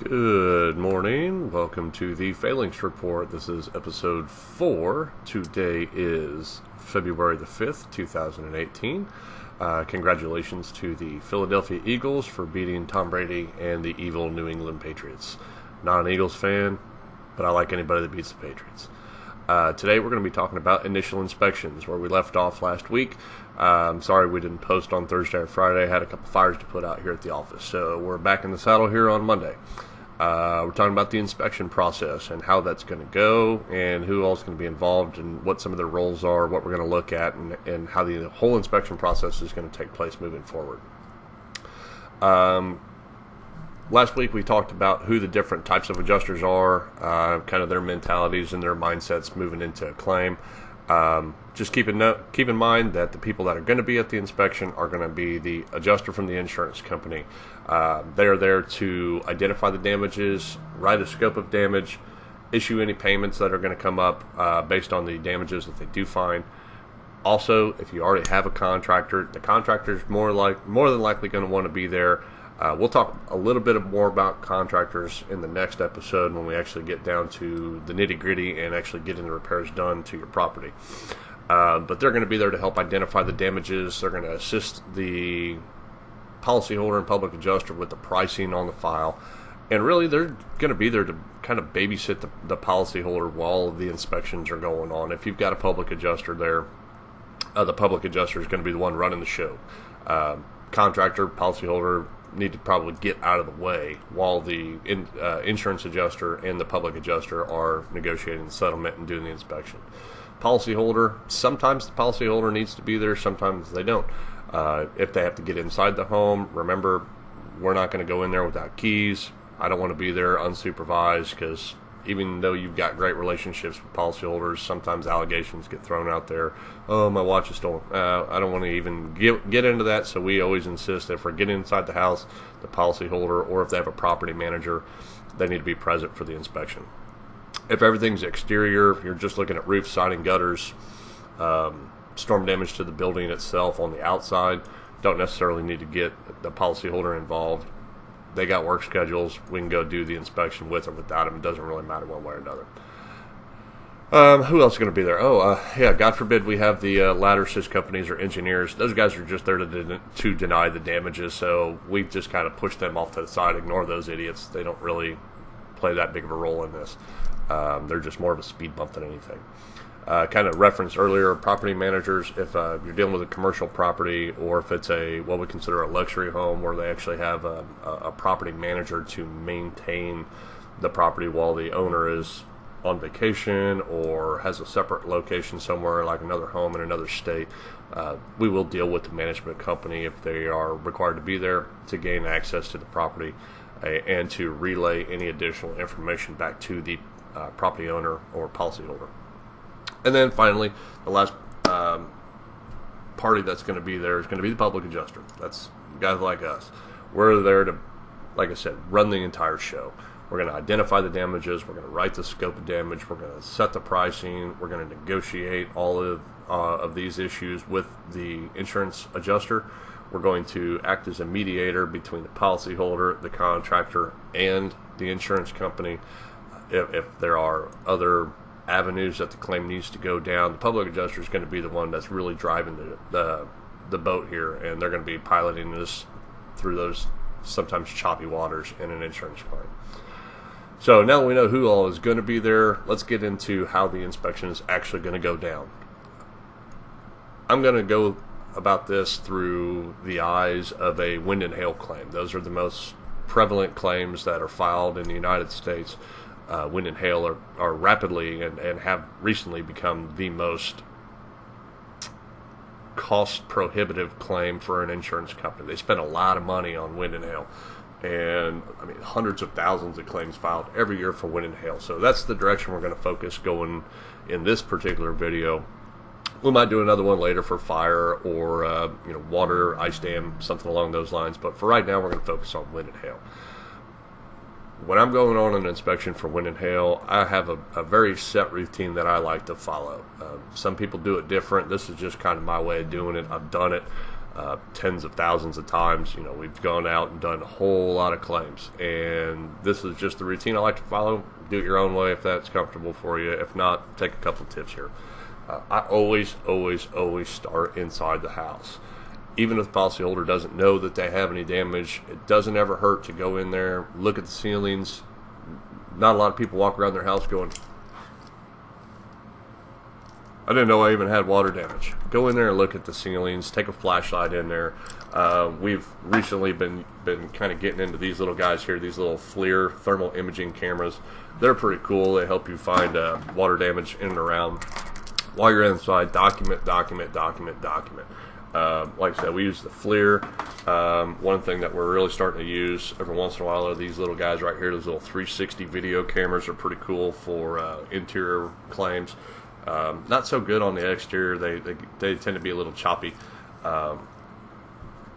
Good morning. Welcome to the Phalanx Report. This is episode 4. Today is February the 5th, 2018. Congratulations to the Philadelphia Eagles for beating Tom Brady and the evil New England Patriots. Not an Eagles fan, but I like anybody that beats the Patriots. Today we're going to be talking about initial inspections, where we left off last week. Sorry we didn't post on Thursday or Friday. I had a couple fires to put out here at the office, so we're back in the saddle here on Monday. We're talking about the inspection process and how that's going to go and who else is going to be involved and what some of their roles are, what we're going to look at, and how the whole inspection process is going to take place moving forward. Last week we talked about who the different types of adjusters are, kind of their mentalities and their mindsets moving into a claim. Just keep in mind that the people that are going to be at the inspection are going to be the adjuster from the insurance company. They are there to identify the damages, write a scope of damage, issue any payments that are going to come up based on the damages that they do find. Also, if you already have a contractor, the contractor is more than likely going to want to be there. We'll talk a little bit more about contractors in the next episode when we actually get down to the nitty-gritty and actually getting the repairs done to your property. But they're going to be there to help identify the damages. They're going to assist the policyholder and public adjuster with the pricing on the file. And really, they're going to be there to kind of babysit the policyholder while the inspections are going on. If you've got a public adjuster there, the public adjuster is going to be the one running the show. Contractor, policyholder need to probably get out of the way while the insurance adjuster and the public adjuster are negotiating the settlement and doing the inspection. Policyholder, sometimes the policyholder needs to be there, sometimes they don't. If they have to get inside the home, remember, we're not going to go in there without keys. I don't want to be there unsupervised because even though you've got great relationships with policyholders, sometimes allegations get thrown out there. Oh, my watch is stolen. I don't want to even get into that, so we always insist if we're getting inside the house, the policyholder, or if they have a property manager, they need to be present for the inspection. If everything's exterior, if you're just looking at roof, siding, gutters, storm damage to the building itself on the outside, don't necessarily need to get the policyholder involved. They got work schedules. We can go do the inspection with or without them. It doesn't really matter one way or another. Who else is going to be there? God forbid we have the ladder assist companies or engineers. Those guys are just there to deny the damages, so we just kind of push them off to the side, ignore those idiots. They don't really play that big of a role in this. They're just more of a speed bump than anything. Kind of referenced earlier, property managers, if you're dealing with a commercial property or if it's what we consider a luxury home where they actually have a property manager to maintain the property while the owner is on vacation or has a separate location somewhere like another home in another state, we will deal with the management company if they are required to be there to gain access to the property and to relay any additional information back to the property owner or policyholder. And then finally, the last party that's going to be there is going to be the public adjuster. That's guys like us. We're there to, like I said, run the entire show. We're going to identify the damages. We're going to write the scope of damage. We're going to set the pricing. We're going to negotiate all of these issues with the insurance adjuster. We're going to act as a mediator between the policyholder, the contractor, and the insurance company. If there are other avenues that the claim needs to go down, the public adjuster is going to be the one that's really driving the boat here, and they're going to be piloting this through those sometimes choppy waters in an insurance claim. So now that we know who all is going to be there, let's get into how the inspection is actually going to go down. I'm going to go about this through the eyes of a wind and hail claim. Those are the most prevalent claims that are filed in the United States. Wind and hail are rapidly and have recently become the most cost prohibitive claim for an insurance company. They spend a lot of money on wind and hail, and I mean hundreds of thousands of claims filed every year for wind and hail. So that's the direction we're going to focus going in this particular video. We might do another one later for fire or water, ice dam, something along those lines, but for right now we're going to focus on wind and hail. When I'm going on an inspection for wind and hail, I have a very set routine that I like to follow. Some people do it different. This is just kind of my way of doing it. I've done it. tens of thousands of times. We've gone out and done a whole lot of claims, and this is just the routine I like to follow. Do it your own way if that's comfortable for you. If not, take a couple tips here. I always start inside the house. Even if the policyholder doesn't know that they have any damage, it doesn't ever hurt to go in there, look at the ceilings. Not a lot of people walk around their house going, I didn't know I even had water damage. Go in there and look at the ceilings, take a flashlight in there. We've recently been kind of getting into these little guys here, these little FLIR thermal imaging cameras. They're pretty cool. They help you find water damage in and around. While you're inside, document. Like I said, we use the FLIR. One thing that we're really starting to use every once in a while are these little guys right here. Those little 360 video cameras are pretty cool for interior claims. Not so good on the exterior. They tend to be a little choppy.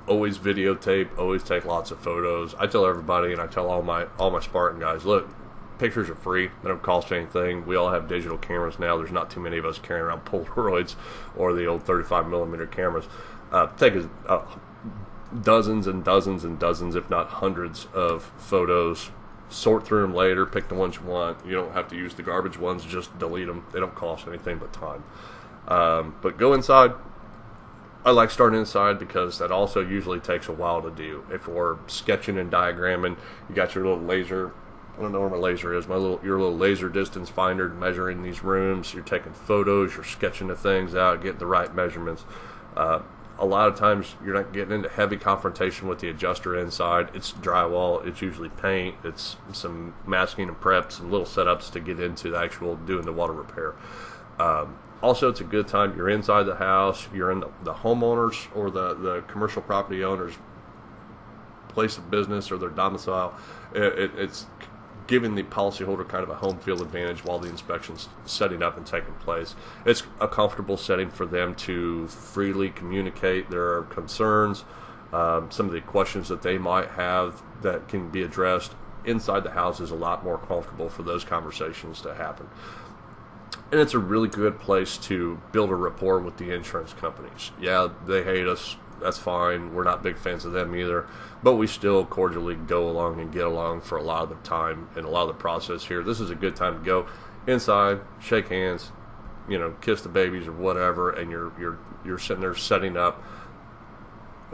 Always videotape. Always take lots of photos. I tell everybody, and I tell all my Spartan guys, look, pictures are free. They don't cost anything. We all have digital cameras now. There's not too many of us carrying around Polaroids or the old 35mm cameras. Take dozens and dozens and dozens, if not hundreds, of photos. Sort through them later. Pick the ones you want. You don't have to use the garbage ones. Just delete them. They don't cost anything but time. But go inside. I like starting inside because that also usually takes a while to do. If we're sketching and diagramming, you got your little laser. I don't know where my laser is. Your little laser distance finder measuring these rooms. You're taking photos. You're sketching the things out, getting the right measurements. A lot of times you're not getting into heavy confrontation with the adjuster inside. It's drywall. It's usually paint. It's some masking and prep, some little setups to get into the actual doing the water repair. Also, it's a good time. You're inside the house. You're in the homeowners or the commercial property owners' place of business or their domicile. It's giving the policyholder kind of a home field advantage while the inspection's setting up and taking place. It's a comfortable setting for them to freely communicate their concerns, some of the questions that they might have that can be addressed inside the house is a lot more comfortable for those conversations to happen. And it's a really good place to build a rapport with the insurance companies. Yeah, they hate us. That's fine. We're not big fans of them either. But we still cordially go along and get along for a lot of the time and a lot of the process here. This is a good time to go inside, shake hands, kiss the babies or whatever, and you're sitting there setting up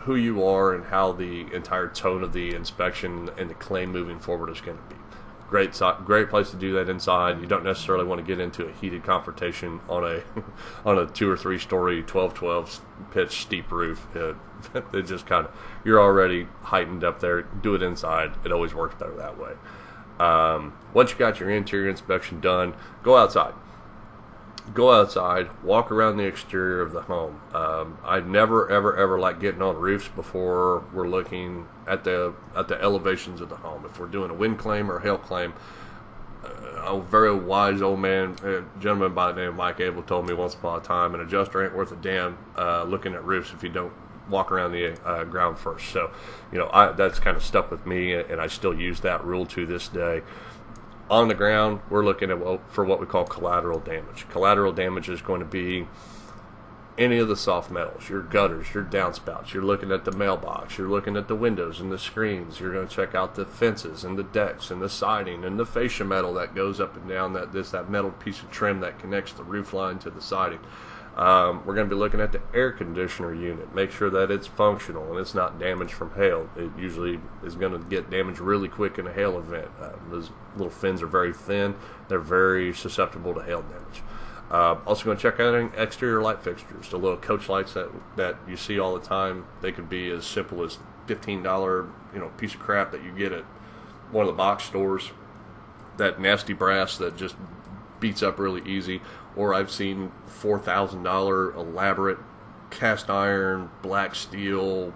who you are and how the entire tone of the inspection and the claim moving forward is going to be. Great place to do that inside. You don't necessarily want to get into a heated confrontation on a 2 or 3 story 12-12 pitch steep roof. It just kind of, you're already heightened up there. Do it inside. It always works better that way. Once you got your interior inspection done, go outside. Go outside, walk around the exterior of the home. I never, ever like getting on roofs before we're looking at the elevations of the home. If we're doing a wind claim or a hail claim, a very wise old man, a gentleman by the name of Mike Abel, told me once upon a time, an adjuster ain't worth a damn looking at roofs if you don't walk around the ground first. So, that's kind of stuck with me, and I still use that rule to this day. On the ground, we're looking at for what we call collateral damage. Collateral damage is going to be any of the soft metals, your gutters, your downspouts. You're looking at the mailbox. You're looking at the windows and the screens. You're going to check out the fences and the decks and the siding and the fascia metal that goes up and down that metal piece of trim that connects the roof line to the siding. We're going to be looking at the air conditioner unit. Make sure that it's functional and it's not damaged from hail. It usually is going to get damaged really quick in a hail event. Those little fins are very thin. They're very susceptible to hail damage. Also going to check out exterior light fixtures. The little coach lights that you see all the time. They could be as simple as $15 piece of crap that you get at one of the box stores. That nasty brass that just beats up really easy. Or I've seen $4,000 elaborate cast iron, black steel.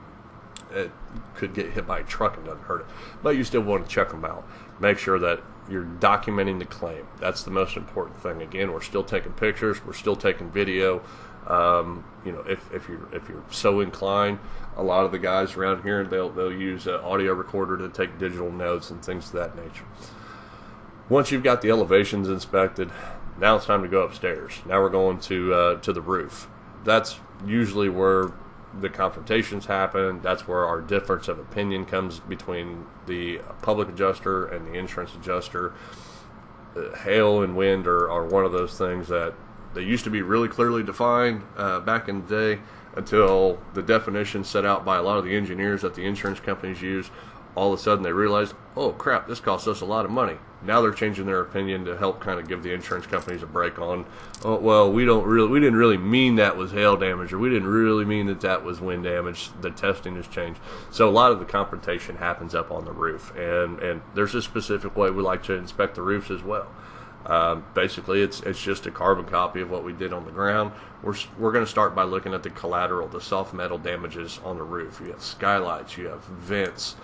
It could get hit by a truck and doesn't hurt it. But you still want to check them out. Make sure that you're documenting the claim. That's the most important thing. Again, we're still taking pictures. We're still taking video. If you're so inclined, a lot of the guys around here, they'll use an audio recorder to take digital notes and things of that nature. Once you've got the elevations inspected, now it's time to go upstairs. Now we're going to the roof. That's usually where the confrontations happen. That's where our difference of opinion comes between the public adjuster and the insurance adjuster. Hail and wind are one of those things that they used to be really clearly defined back in the day, until the definition set out by a lot of the engineers that the insurance companies use. All of a sudden they realized, oh crap, this costs us a lot of money. Now they're changing their opinion to help kind of give the insurance companies a break on, oh well, we didn't really mean that was hail damage, or we didn't really mean that was wind damage. The testing has changed. So a lot of the confrontation happens up on the roof, and there's a specific way we like to inspect the roofs as well. Basically, it's just a carbon copy of what we did on the ground. We're going to start by looking at the collateral, the soft metal damages on the roof. You have skylights, you have vents,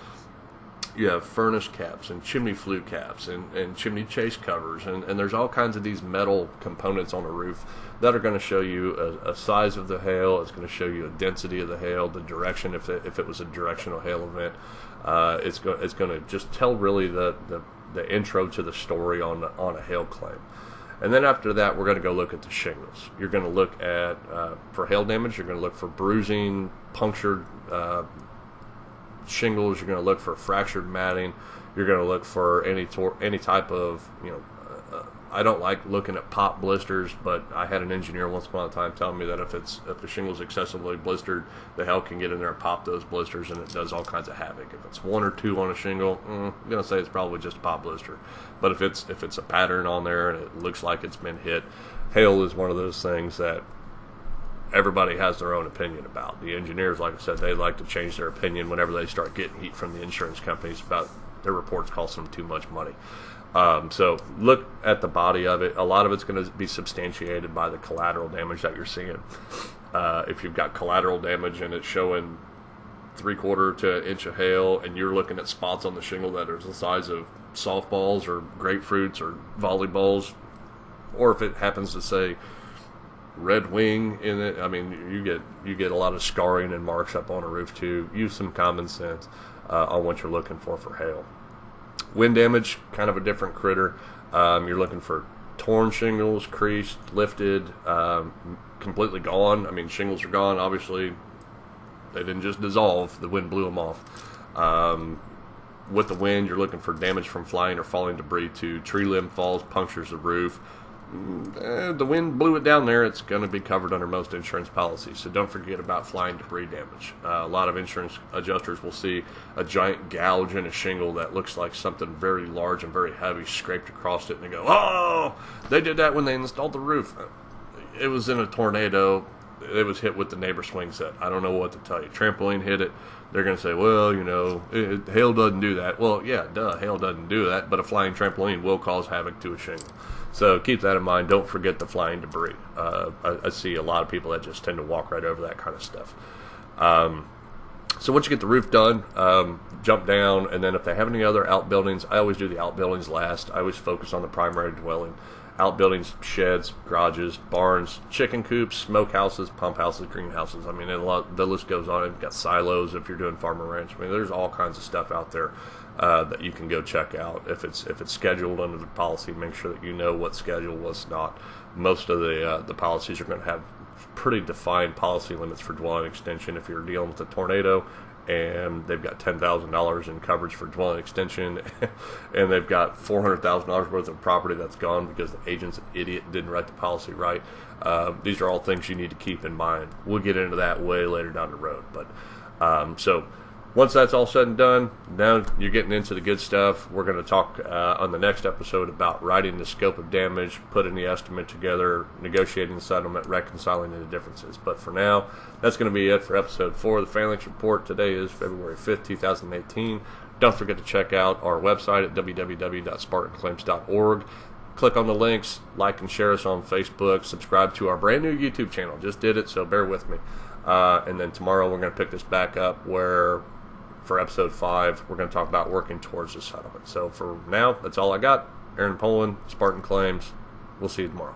you have furnace caps and chimney flue caps and chimney chase covers, and there's all kinds of these metal components on the roof that are going to show you a size of the hail. It's going to show you a density of the hail, the direction, if it was a directional hail event. It's going to just tell really the intro to the story on a hail claim. And then after that, we're going to go look at the shingles. You're going to look at, for hail damage, you're going to look for bruising, punctured shingles. You're going to look for fractured matting. You're going to look for any type of, I don't like looking at pop blisters, but I had an engineer once upon a time telling me that if the shingle's excessively blistered, the hail can get in there and pop those blisters, and it does all kinds of havoc. If it's one or two on a shingle, I'm going to say it's probably just a pop blister. But if it's a pattern on there and it looks like it's been hit, hail is one of those things that everybody has their own opinion about. The engineers, like I said, they like to change their opinion whenever they start getting heat from the insurance companies about their reports costing them too much money. So look at the body of it. A lot of it's going to be substantiated by the collateral damage that you're seeing. If you've got collateral damage and it's showing 3/4 to an inch of hail, and you're looking at spots on the shingle that are the size of softballs or grapefruits or volleyballs, or if it happens to say red wing in it, I mean, you get a lot of scarring and marks up on a roof too. Use some common sense on what you're looking for hail. Wind damage, kind of a different critter. You're looking for torn shingles, creased, lifted, completely gone. I mean, shingles are gone. Obviously, they didn't just dissolve. The wind blew them off. With the wind, you're looking for damage from flying or falling debris to tree limb falls, punctures the roof. The wind blew it down there. It's going to be covered under most insurance policies, so don't forget about flying debris damage. A lot of insurance adjusters will see a giant gouge in a shingle that looks like something very large and very heavy scraped across it, and they go, oh, they did that when they installed the roof. It was in a tornado. It was hit with the neighbor swing set. I don't know what to tell you. Trampoline hit it. They're going to say, well, hail doesn't do that. Well, yeah, duh, hail doesn't do that, but a flying trampoline will cause havoc to a shingle. So keep that in mind. Don't forget the flying debris. I see a lot of people that just tend to walk right over that kind of stuff. So once you get the roof done, jump down, and then if they have any other outbuildings, I always do the outbuildings last. I always focus on the primary dwelling. Outbuildings, sheds, garages, barns, chicken coops, smokehouses, pump houses, greenhouses. I mean, the list goes on. You've got silos if you're doing farm and ranch. I mean, there's all kinds of stuff out there that you can go check out. If it's scheduled under the policy, make sure that you know what schedule was not. Most of the policies are going to have pretty defined policy limits for dwelling extension. If you're dealing with a tornado and they've got $10,000 in coverage for dwelling extension, and they've got $400,000 worth of property that's gone because the agent's an idiot and didn't write the policy right. These are all things you need to keep in mind. We'll get into that way later down the road. But so once that's all said and done, now you're getting into the good stuff. We're going to talk on the next episode about writing the scope of damage, putting the estimate together, negotiating the settlement, reconciling the differences. But for now, that's going to be it for episode 4 of the Phalanx Report. Today is February 5th, 2018. Don't forget to check out our website at www.spartanclaims.org. Click on the links, like and share us on Facebook, subscribe to our brand new YouTube channel. Just did it, so bear with me. And then tomorrow we're going to pick this back up where, for episode 5, we're going to talk about working towards the settlement. So for now, that's all I got. Aaron Poland, Spartan Claims. We'll see you tomorrow.